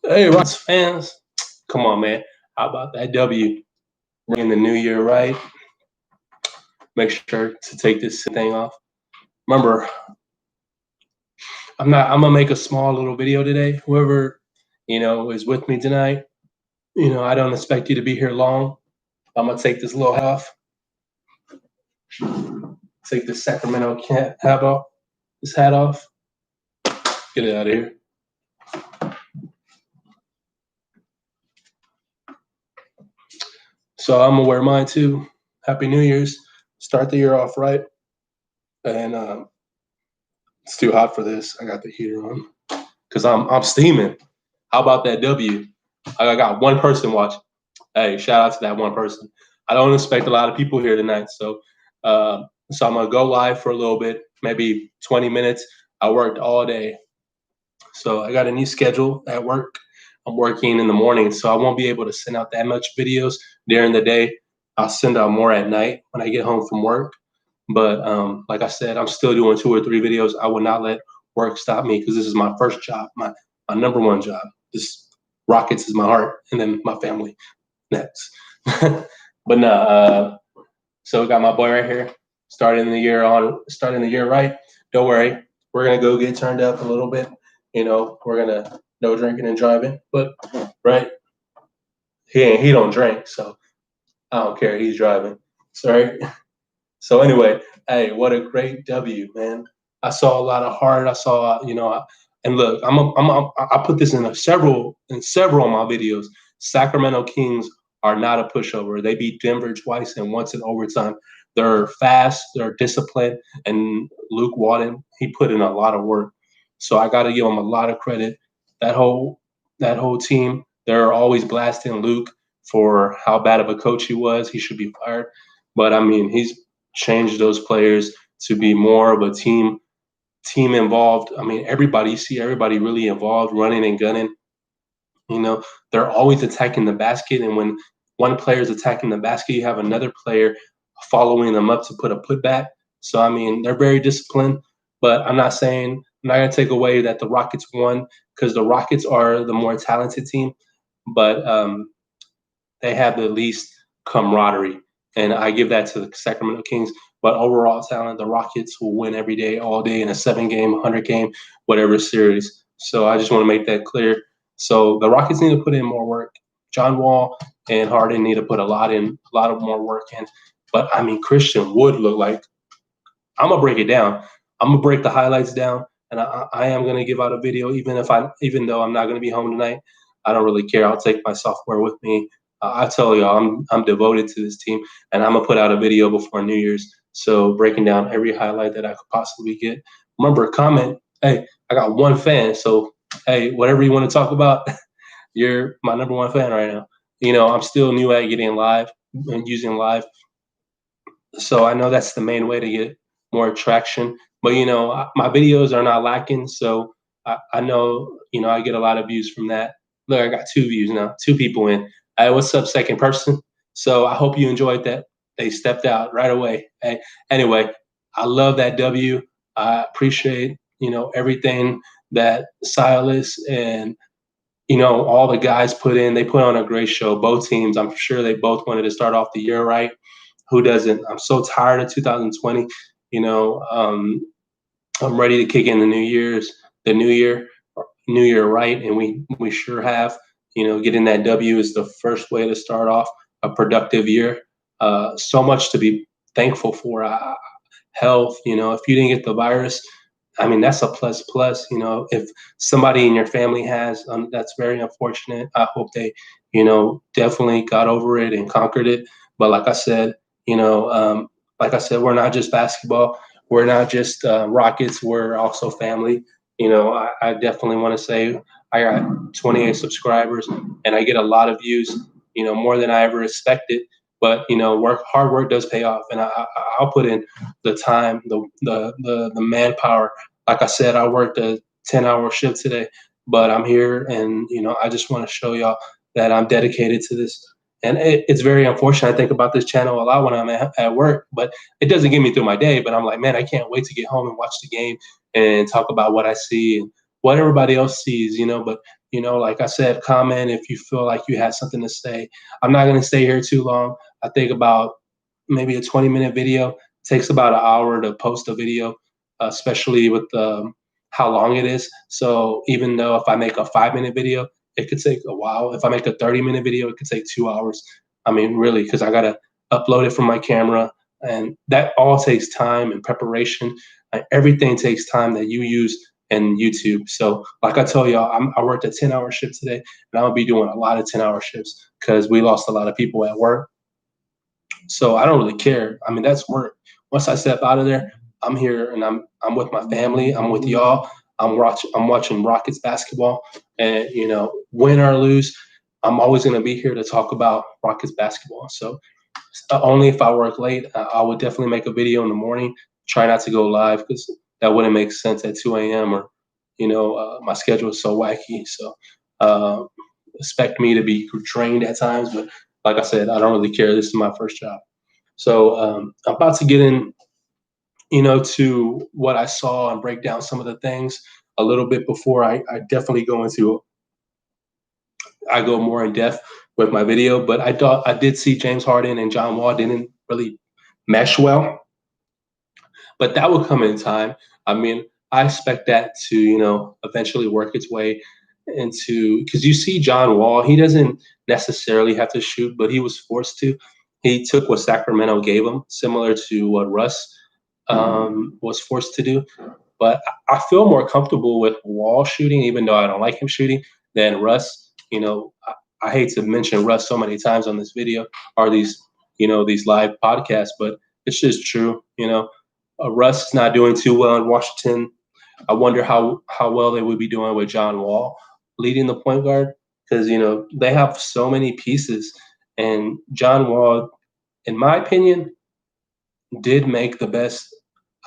Hey, Rockets fans, come on, man. How about that W? In the new year, right? Make sure to take this thing off. Remember, I'm gonna make a small little video today. Whoever, is with me tonight, I don't expect you to be here long. I'm gonna take this little hat off. Take this Sacramento hat off. This hat off. Get it out of here. So I'm gonna wear mine too. Happy New Year's. Start the year off right. And it's too hot for this. I got the heater on because I'm steaming. How about that W? I got one person watching. Hey, shout out to that one person. I don't expect a lot of people here tonight, so I'm gonna go live for a little bit, maybe 20 minutes. I worked all day, so I got a new schedule at work. I'm working in the morning, so I won't be able to send out that much videos during the day. I'll send out more at night when I get home from work. But like I said, I'm still doing 2 or 3 videos. I will not let work stop me because this is my first job, my number one job. This Rockets is my heart, and then my family next. But no, so we got my boy right here, starting the year right. Don't worry, we're gonna go get turned up a little bit. We're gonna no drinking and driving, but right, he don't drink, so I don't care. He's driving. Sorry. So anyway, hey, what a great W, man. I saw a lot of heart. I saw, and look, I put this in several of my videos. Sacramento Kings are not a pushover. They beat Denver twice and once in overtime. They're fast, they're disciplined, and Luke Walton, he put in a lot of work. So I got to give him a lot of credit. That whole team, they're always blasting Luke for how bad of a coach he was. He should be fired. But I mean, he's changed those players to be more of a team involved. I mean, you see everybody really involved, running and gunning. They're always attacking the basket, and when one player is attacking the basket, you have another player following them up to put a putback. So I mean, they're very disciplined. But I'm not gonna take away that the Rockets won because the Rockets are the more talented team, but they have the least camaraderie. And I give that to the Sacramento Kings. But overall talent, the Rockets will win every day, all day in a 7 game, 100 game, whatever series. So I just want to make that clear. So the Rockets need to put in more work. John Wall and Harden need to put a lot of more work in. But I mean, Christian Wood looked like I'm gonna break it down. I'm gonna break the highlights down, and I am gonna give out a video, even though I'm not gonna be home tonight. I don't really care. I'll take my software with me. I tell y'all, I'm devoted to this team, and I'm gonna put out a video before New Year's. So breaking down every highlight that I could possibly get. Remember, comment. Hey, I got one fan, so hey, whatever you want to talk about, you're my number one fan right now. I'm still new at getting live and using live, so I know that's the main way to get more traction. But my videos are not lacking, so I know I get a lot of views from that. Look, I got 2 views now, 2 people in. Hey, what's up, second person? So I hope you enjoyed that. They stepped out right away. Hey, anyway, I love that W. I appreciate everything that Silas and all the guys put in. They put on a great show. Both teams, I'm sure they both wanted to start off the year right. Who doesn't? I'm so tired of 2020. I'm ready to kick in the new year right, and we sure have. Getting that W is the first way to start off a productive year. So much to be thankful for. Health. If you didn't get the virus, I mean that's a plus plus. If somebody in your family has, that's very unfortunate. I hope they, definitely got over it and conquered it. But you know, um, like I said, we're not just basketball. We're not just Rockets. We're also family. I definitely want to say I got 28 subscribers and I get a lot of views. More than I ever expected. But hard work does pay off, and I'll put in the time, the manpower. Like I said, I worked a 10-hour shift today, but I'm here, and I just want to show y'all that I'm dedicated to this. And it's very unfortunate. I think about this channel a lot when I'm at work, but it doesn't get me through my day. But I'm like, man, I can't wait to get home and watch the game and talk about what I see and what everybody else sees. But Like I said, comment if you feel like you had something to say. I'm not going to stay here too long. I think about maybe a 20-minute video. It takes about an hour to post a video, especially with how long it is. So even though if I make a 5-minute video, it could take a while. If I make a 30-minute video, it could take 2 hours. I mean, really, because I got to upload it from my camera. And that all takes time and preparation. Everything takes time that you use in YouTube. So, like I told y'all, I worked a 10-hour shift today, and I'm gonna be doing a lot of 10-hour shifts because we lost a lot of people at work. So I don't really care. I mean, that's work. Once I step out of there, I'm here and I'm with my family. I'm with y'all. I'm watching Rockets basketball, and win or lose, I'm always gonna be here to talk about Rockets basketball. So only if I work late, I would definitely make a video in the morning. Try not to go live because that wouldn't make sense at 2 a.m. or, my schedule is so wacky. So uh, expect me to be drained at times. But like I said, I don't really care. This is my first job. So I'm about to get in, to what I saw and break down some of the things a little bit before I definitely I go more in depth with my video. But I did see James Harden and John Wall didn't really mesh well, but that will come in time. I mean, I expect that to eventually work its way into, because you see John Wall, he doesn't necessarily have to shoot, but he was forced to. He took what Sacramento gave him, similar to what Russ was forced to do. But I feel more comfortable with Wall shooting, even though I don't like him shooting, than Russ. I hate to mention Russ so many times on this video or these live podcasts, but it's just true. Russ is not doing too well in Washington. I wonder how well they would be doing with John Wall leading the point guard, because they have so many pieces, and John Wall, in my opinion, did make the best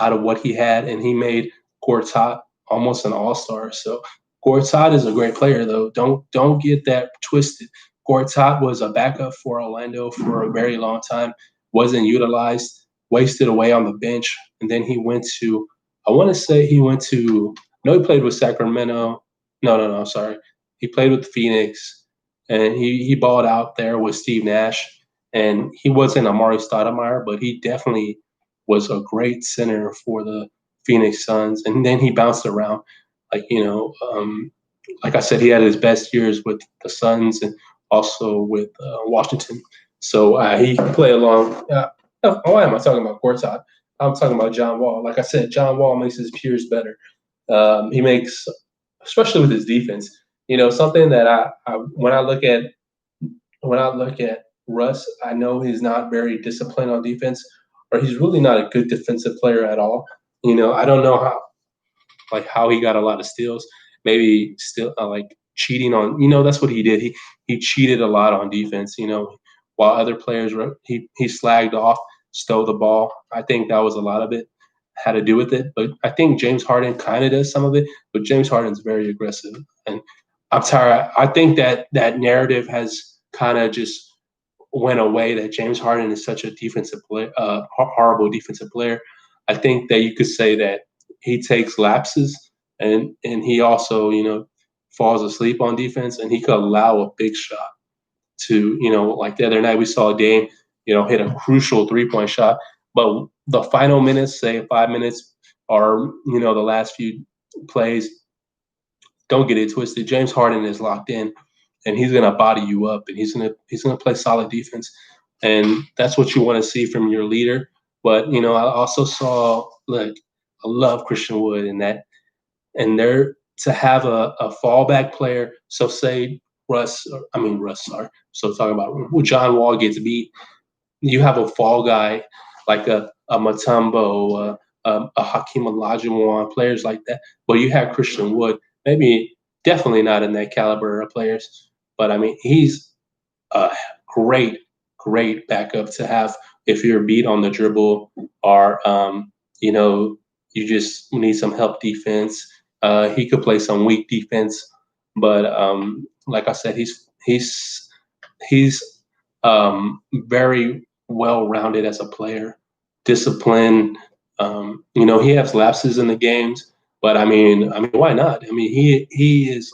out of what he had, and he made Gortat almost an all-star. So Gortat is a great player, though. Don't get that twisted. Gortat was a backup for Orlando for a very long time, wasn't utilized, wasted away on the bench, and then he went to, I want to say he went to, no, he played with Sacramento. No, I'm sorry. He played with Phoenix, and he balled out there with Steve Nash. And he wasn't Amari Stoudemire, but he definitely was a great center for the Phoenix Suns. And then he bounced around, like like I said, he had his best years with the Suns and also with Washington. So he can play along. Why am I talking about Gortat? I'm talking about John Wall. Like I said, John Wall makes his peers better. He makes, especially with his defense. Something that when I look at Russ, I know he's not very disciplined on defense, or he's really not a good defensive player at all. I don't know how he got a lot of steals. Maybe still like cheating on. That's what he did. He cheated a lot on defense. While other players he slagged off, stole the ball. I think that was a lot of it had to do with it. But I think James Harden kind of does some of it. But James Harden's very aggressive, and I'm tired. I think that narrative has kind of just went away, that James Harden is such a defensive player, horrible defensive player. I think that you could say that he takes lapses, and he also falls asleep on defense, and he could allow a big shot to like the other night we saw Dame hit a crucial 3-point shot, but the final minutes, say 5 minutes, or the last few plays, don't get it twisted. James Harden is locked in, and he's gonna body you up, and he's gonna play solid defense, and that's what you want to see from your leader. But I also saw, like, I love Christian Wood in that, and there to have a fallback player. So say Russ, sorry. So talking about John Wall gets beat, you have a fall guy like a Mutombo, a Hakeem Olajuwon, players like that. But you have Christian Wood, maybe definitely not in that caliber of players, but I mean he's a great backup to have if you're beat on the dribble, or you just need some help defense. He could play some weak defense, but like I said, he's very well rounded as a player, disciplined. He has lapses in the games, but I mean, why not? I mean, he is.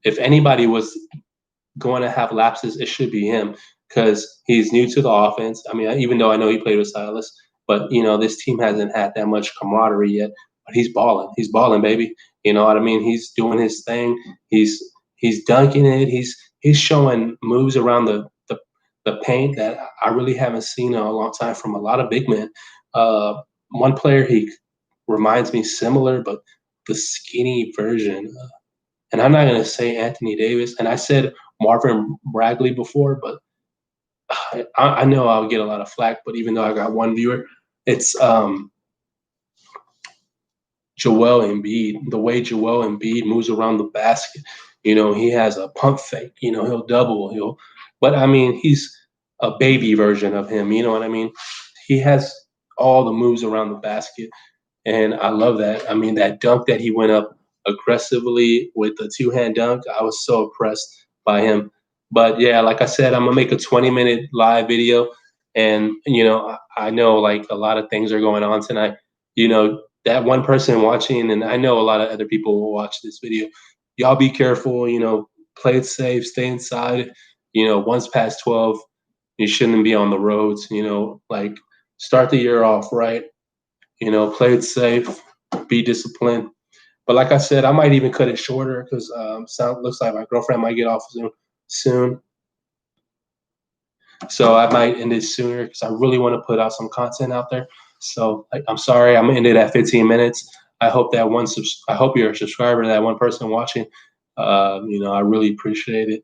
if anybody was going to have lapses, it should be him because he's new to the offense. I mean, even though I know he played with Silas, but this team hasn't had that much camaraderie yet. But he's balling. He's balling, baby. You know what I mean? He's doing his thing. He's dunking it. He's showing moves around the paint that I really haven't seen in a long time from a lot of big men. One player he reminds me similar, but the skinny version. And I'm not going to say Anthony Davis. And I said Marvin Bagley before, but I know I'll get a lot of flack. But even though I got one viewer, it's Joel Embiid. The way Joel Embiid moves around the basket, he has a pump fake. He'll double. But I mean, he's a baby version of him. You know what I mean? He has all the moves around the basket, and I love that. I mean, that dunk that he went up aggressively with the two-hand dunk, I was so impressed by him. But yeah, like I said, I'm gonna make a 20-minute live video, and I know like a lot of things are going on tonight. That one person watching, and I know a lot of other people will watch this video. Y'all be careful. Play it safe, stay inside. Once past 12, you shouldn't be on the roads. Like start the year off right. Play it safe, be disciplined. But like I said, I might even cut it shorter because looks like my girlfriend might get off soon. So I might end it sooner because I really want to put out some content out there. So I'm sorry, I'm gonna end it at 15 minutes. I hope that I hope you're a subscriber to that one person watching. I really appreciate it.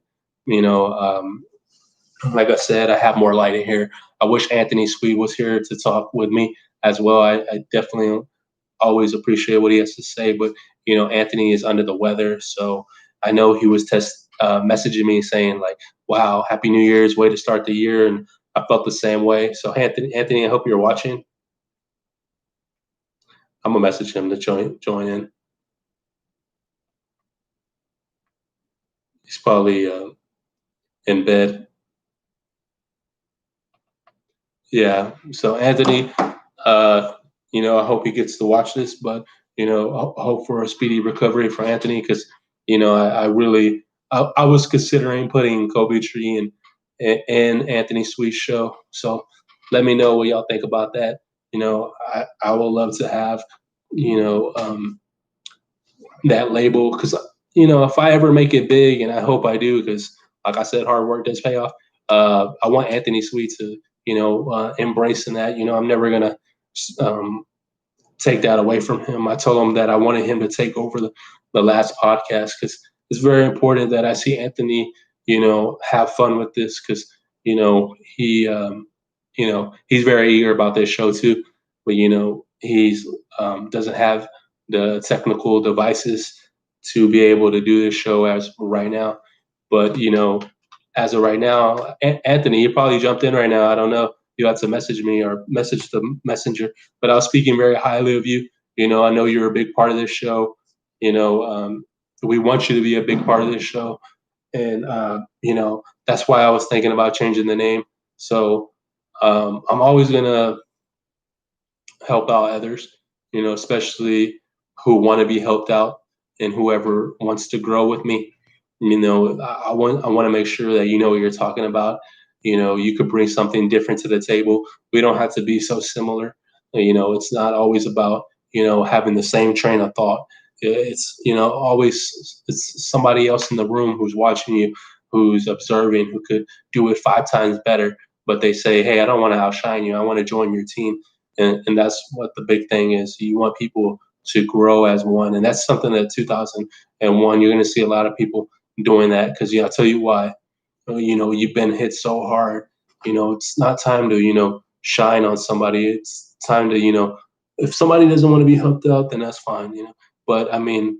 Like I said, I have more light in here. I wish Anthony Sweet was here to talk with me as well. I definitely always appreciate what he has to say, but Anthony is under the weather, so I know he was messaging me saying like, "Wow, Happy New Year's, way to start the year," and I felt the same way. So Anthony, I hope you're watching. I'm gonna message him to join in. He's probably in bed. Yeah. So Anthony, I hope he gets to watch this, but I hope for a speedy recovery for Anthony because I really I was considering putting Kobe Tree and Anthony Sweet's show. So let me know what y'all think about that. I would love to have that label because if I ever make it big, and I hope I do because like I said, hard work does pay off. I want Anthony Sweet to embracing that. I'm never gonna take that away from him. I told him that I wanted him to take over the last podcast because it's very important that I see Anthony, have fun with this because, he, he's very eager about this show too, but, he's doesn't have the technical devices to be able to do this show as right now. But, as of right now, Anthony, you probably jumped in right now. I don't know. You had to message me or message the messenger, but I was speaking very highly of you. I know you're a big part of this show. We want you to be a big part of this show. And, that's why I was thinking about changing the name. So I'm always going to help out others, especially who want to be helped out and whoever wants to grow with me. I want to make sure that you know what you're talking about. You could bring something different to the table. We don't have to be so similar. It's not always about having the same train of thought. It's always it's somebody else in the room who's watching you, who's observing, who could do it 5 times better. But they say, "Hey, I don't want to outshine you. I want to join your team." And that's what the big thing is. You want people to grow as one, and that's something that 2001 you're going to see a lot of people doing that because I'll tell you why. You've been hit so hard. It's not time to shine on somebody. It's time to if somebody doesn't want to be helped out, then that's fine. But I mean,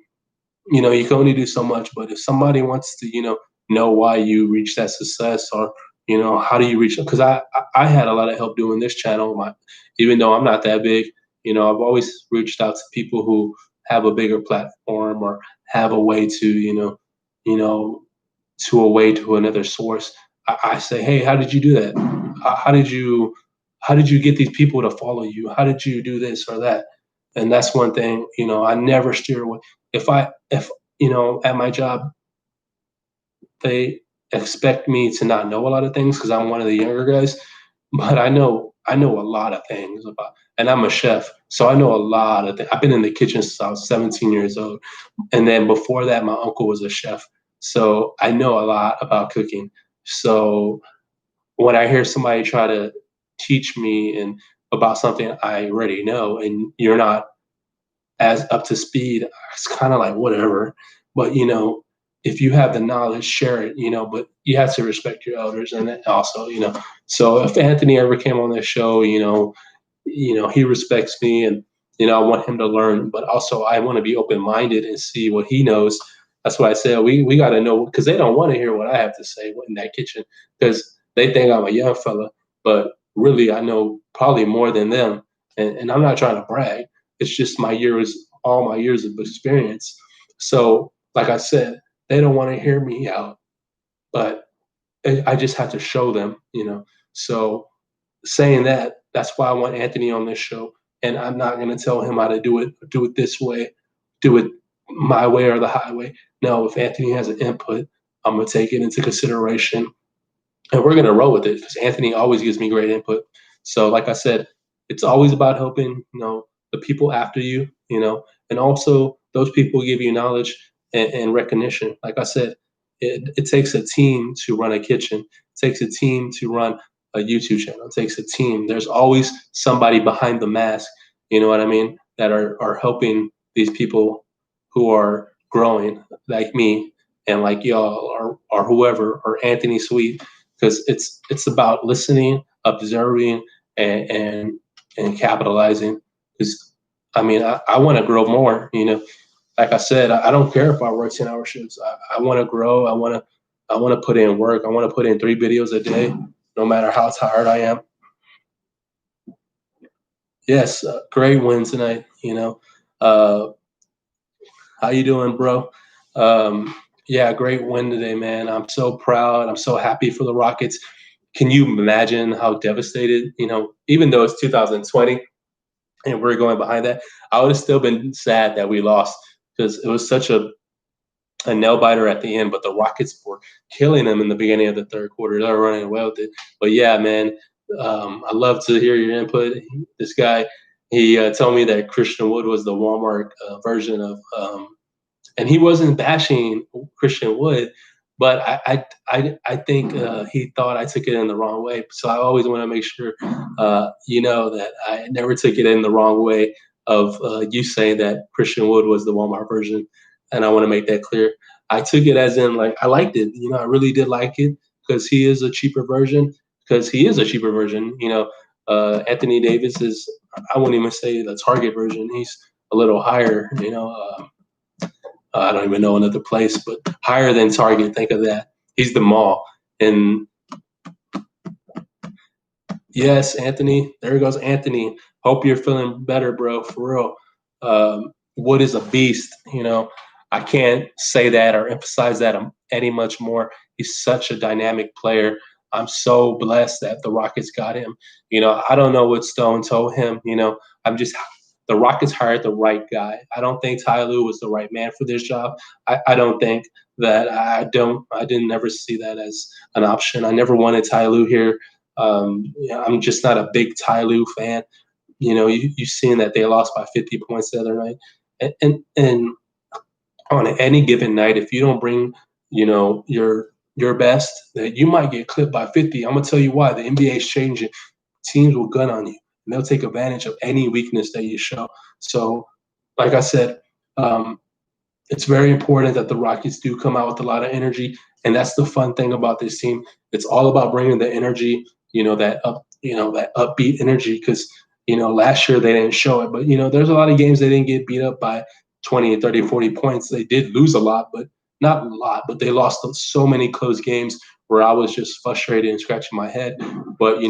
you can only do so much. But if somebody wants to know why you reach that success or how do you reach it? Because I had a lot of help doing this channel. Even though I'm not that big, I've always reached out to people who have a bigger platform or have a way to to a way to another source. I say, hey, how did you do that? How did you get these people to follow you? How did you do this or that? And that's one thing, I never steer away. If at my job, they expect me to not know a lot of things because I'm one of the younger guys, but I know a lot of things about, and I'm a chef, so I know a lot of things. I've been in the kitchen since I was 17 years old, and then before that, my uncle was a chef, so I know a lot about cooking. So when I hear somebody try to teach me and about something I already know, and you're not as up to speed, it's kind of like whatever. But if you have the knowledge, share it. But you have to respect your elders, and then also, So if Anthony ever came on this show, he respects me, and I want him to learn. But also, I want to be open minded and see what he knows. That's why I said we got to know, because they don't want to hear what I have to say in that kitchen, because they think I'm a young fella, but really I know probably more than them, and I'm not trying to brag. It's just all my years of experience. So, like I said, they don't want to hear me out, but I just have to show them. So, saying that, that's why I want Anthony on this show, and I'm not going to tell him how to do it this way, do it my way or the highway. No, if Anthony has an input, I'm going to take it into consideration, and we're going to roll with it because Anthony always gives me great input. So, like I said, it's always about helping, the people after you, and also those people give you knowledge and recognition. Like I said, it takes a team to run a kitchen. It takes a team to run a YouTube channel. It takes a team. There's always somebody behind the mask. You know what I mean? That are helping these people who are growing, like me and like y'all or whoever, or Anthony Sweet, because it's about listening, observing, and capitalizing. Because I want to grow more. Like I said, I don't care if I work 10-hour shifts. I want to grow. I want to put in work. I want to put in 3 videos a day, no matter how tired I am. Yes, great win tonight. Uh, how you doing, bro? Yeah, great win today, man. I'm so proud. I'm so happy for the Rockets. Can you imagine how devastated, even though it's 2020 and we're going behind that, I would have still been sad that we lost because it was such a nail biter at the end. But the Rockets were killing them in the beginning of the third quarter. They were running away with it. But yeah, man, I love to hear your input. This guy, he told me that Christian Wood was the Walmart version of and he wasn't bashing Christian Wood, but I think he thought I took it in the wrong way. So I always want to make sure that I never took it in the wrong way of you saying that Christian Wood was the Walmart version, and I want to make that clear. I took it as in like I liked it. I really did like it because he is a cheaper version. Because he is a cheaper version. Anthony Davis is, I wouldn't even say the Target version. He's a little higher. I don't even know another place, but higher than Target. Think of that. He's the mall. And yes, Anthony. There goes Anthony. Hope you're feeling better, bro. For real. Wood is a beast. I can't say that or emphasize that any much more. He's such a dynamic player. I'm so blessed that the Rockets got him. I don't know what Stone told him. I'm just the Rockets hired the right guy. I don't think Ty Lue was the right man for this job. I don't think that I didn't ever see that as an option. I never wanted Ty Lue here. I'm just not a big Ty Lue fan. You've seen that they lost by 50 points the other night, and on any given night, if you don't bring, your best, that you might get clipped by 50. I'm gonna tell you why. The NBA is changing. Teams will gun on you, and they'll take advantage of any weakness that you show. So, like I said, it's very important that the Rockets do come out with a lot of energy, and that's the fun thing about this team. It's all about bringing the energy, that upbeat energy. Because last year they didn't show it, but there's a lot of games they didn't get beat up by 20, 30, 40 points. They did lose a lot, but not a lot. But they lost so many close games where I was just frustrated and scratching my head. But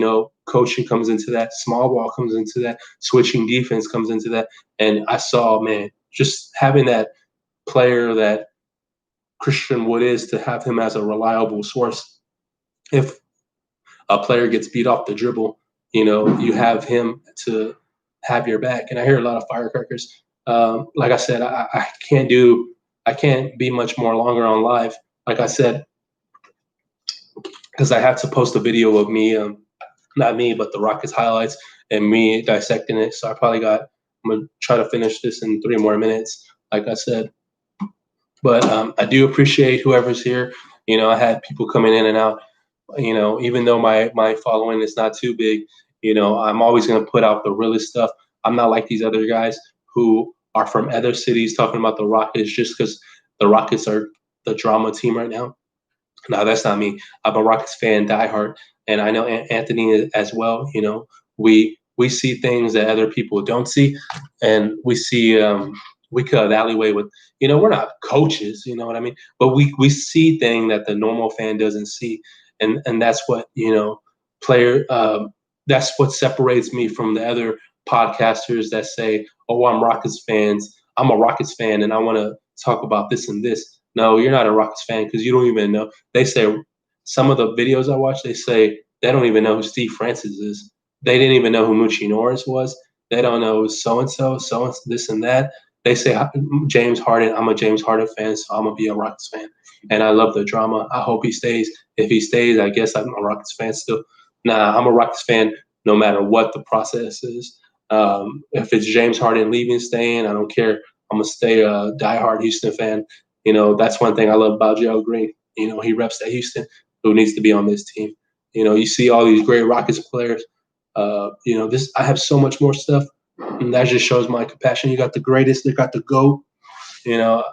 coaching comes into that, small ball comes into that, switching defense comes into that, and I saw, man, just having that player that Christian Wood is, to have him as a reliable source. If a player gets beat off the dribble, you have him to have your back. And I hear a lot of firecrackers. Like I said, I can't be much more longer on live. Like I said, because I have to post a video of me, not me, but the Rockets highlights and me dissecting it. So I'm gonna try to finish this in 3 more minutes, like I said. But I do appreciate whoever's here. I had people coming in and out. Even though my following is not too big, I'm always gonna put out the realest stuff. I'm not like these other guys who are from other cities talking about the Rockets just because the Rockets are the drama team right now. No, that's not me. I'm a Rockets fan, diehard, and I know Anthony as well. We see things that other people don't see, and we could alleyway with. We're not coaches, you know what I mean, but we see things that the normal fan doesn't see, and that's what player. That's what separates me from the other podcasters that say, "Oh, I'm Rockets fans. I'm a Rockets fan, and I want to talk about this and this." No, you're not a Rockets fan because you don't even know. They say some of the videos I watch, they say they don't even know who Steve Francis is. They didn't even know who Moochie Norris was. They don't know so and so, this and that. They say James Harden. I'm a James Harden fan, so I'm gonna be a Rockets fan, and I love the drama. I hope he stays. If he stays, I guess I'm a Rockets fan still. Nah, I'm a Rockets fan no matter what the process is. If it's James Harden leaving, staying, I don't care. I'm gonna stay a diehard Houston fan. That's one thing I love about Gerald Green. He reps that Houston, who needs to be on this team. You see all these great Rockets players. This I have so much more stuff, and that just shows my compassion. You got the greatest, they got the GOAT. You know,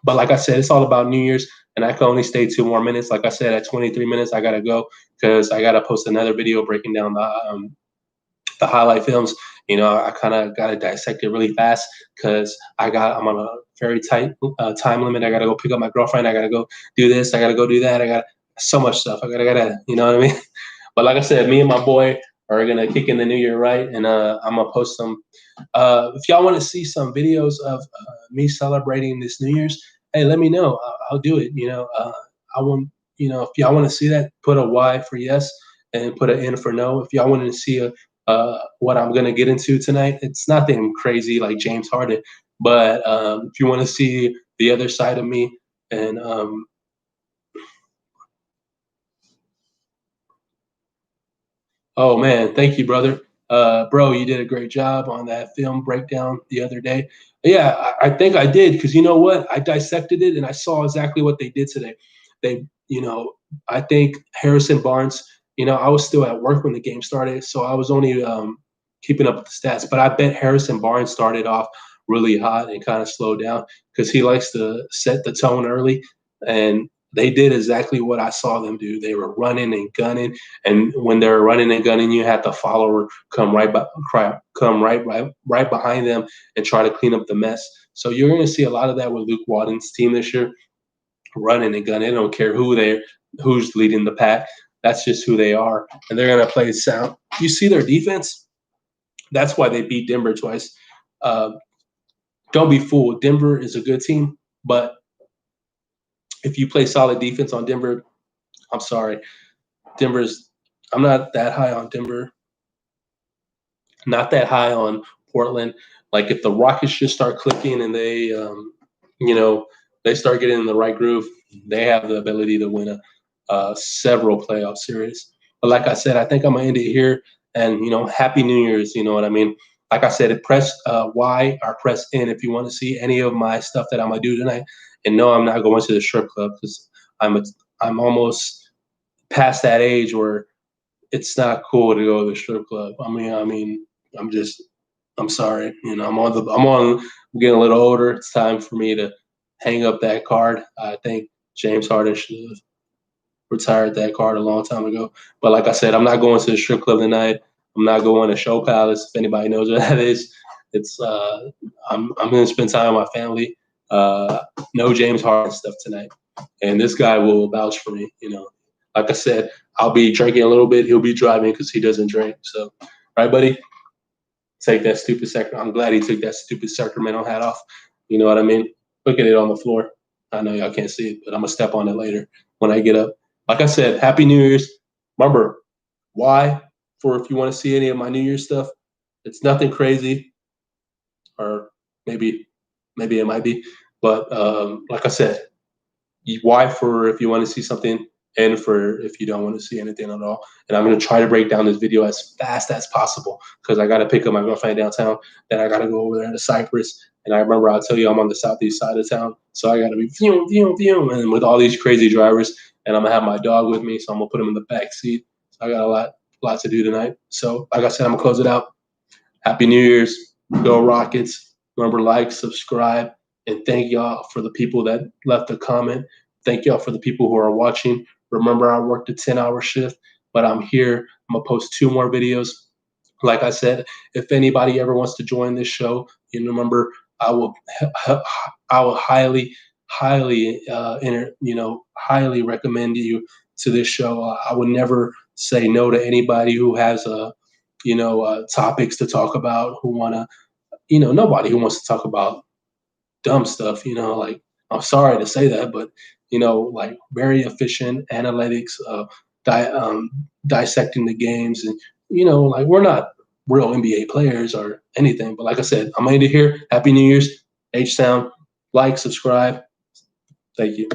but like I said, it's all about New Year's, and I can only stay 2 more minutes. Like I said, at 23 minutes, I gotta go because I gotta post another video breaking down the highlight films. I kind of got to dissect it really fast because I'm on a very tight time limit. I got to go pick up my girlfriend. I got to go do this. I got to go do that. I got so much stuff. I gotta, you know what I mean? But like I said, me and my boy are gonna kick in the new year right, and I'm gonna post some. If y'all want to see some videos of me celebrating this New Year's, hey, let me know. I'll do it. I want. If y'all want to see that, put a Y for yes and put an N for no. If y'all wanted to see what I'm going to get into tonight. It's nothing crazy like James Harden, but if you want to see the other side of me, and oh man, thank you, brother. Bro, you did a great job on that film breakdown the other day. Yeah, I think I did because you know what? I dissected it and I saw exactly what they did today. I think Harrison Barnes. I was still at work when the game started, so I was only keeping up with the stats. But I bet Harrison Barnes started off really hot and kind of slowed down because he likes to set the tone early. And they did exactly what I saw them do. They were running and gunning, and when they're running and gunning, you have the follower come right behind them and try to clean up the mess. So you're going to see a lot of that with Luke Walton's team this year, running and gunning. They don't care who's leading the pack. That's just who they are, and they're going to play sound. You see their defense. That's why they beat Denver twice. Uh, don't be fooled. Denver is a good team, but if you play solid defense on Denver, I'm sorry. Denver's. I'm not that high on Denver. Not that high on Portland. Like if the Rockets just start clicking and you know, they start getting in the right groove, they have the ability to win several playoff series. But like I said, I think I'm gonna end it here. And Happy New Year's. You know what I mean? Like I said, press Y or press N if you want to see any of my stuff that I'm gonna do tonight. And no, I'm not going to the strip club because I'm almost past that age where it's not cool to go to the strip club. I'm sorry. I'm getting a little older. It's time for me to hang up that card. I think James Harden should have retired that card a long time ago. But like I said, I'm not going to the strip club tonight. I'm not going to Show Palace. If anybody knows what that is, it's I'm going to spend time with my family. No James Harden stuff tonight, and this guy will vouch for me. Like I said, I'll be drinking a little bit. He'll be driving because he doesn't drink. So, right, buddy? Take that stupid I'm glad he took that stupid Sacramento hat off. You know what I mean? Look at it on the floor. I know y'all can't see it, but I'm gonna step on it later when I get up. Like I said, Happy New Year's. Remember, why? For if you want to see any of my New Year's stuff, it's nothing crazy, or maybe it might be. But like I said, why? For if you want to see something and for if you don't want to see anything at all. And I'm going to try to break down this video as fast as possible because I got to pick up my girlfriend downtown. Then I got to go over there to Cypress. And I remember I'll tell you I'm on the southeast side of town. So I got to be and with all these crazy drivers. And I'm going to have my dog with me. So I'm going to put him in the back seat. So I got a lot to do tonight. So like I said, I'm going to close it out. Happy New Year's. Go Rockets. Remember, like, subscribe. And thank y'all for the people that left a comment. Thank y'all for the people who are watching. Remember, I worked a 10-hour shift, but I'm here. I'm going to post 2 more videos. Like I said, if anybody ever wants to join this show, remember, I will highly highly recommend you to this show. I would never say no to anybody who has topics to talk about, who want to, nobody who wants to talk about dumb stuff, like, I'm sorry to say that, but, like, very efficient analytics, dissecting the games. And, like, we're not real NBA players or anything. But like I said, I'm going to end it here. Happy New Year's. H-Sound. Like, subscribe. Thank you.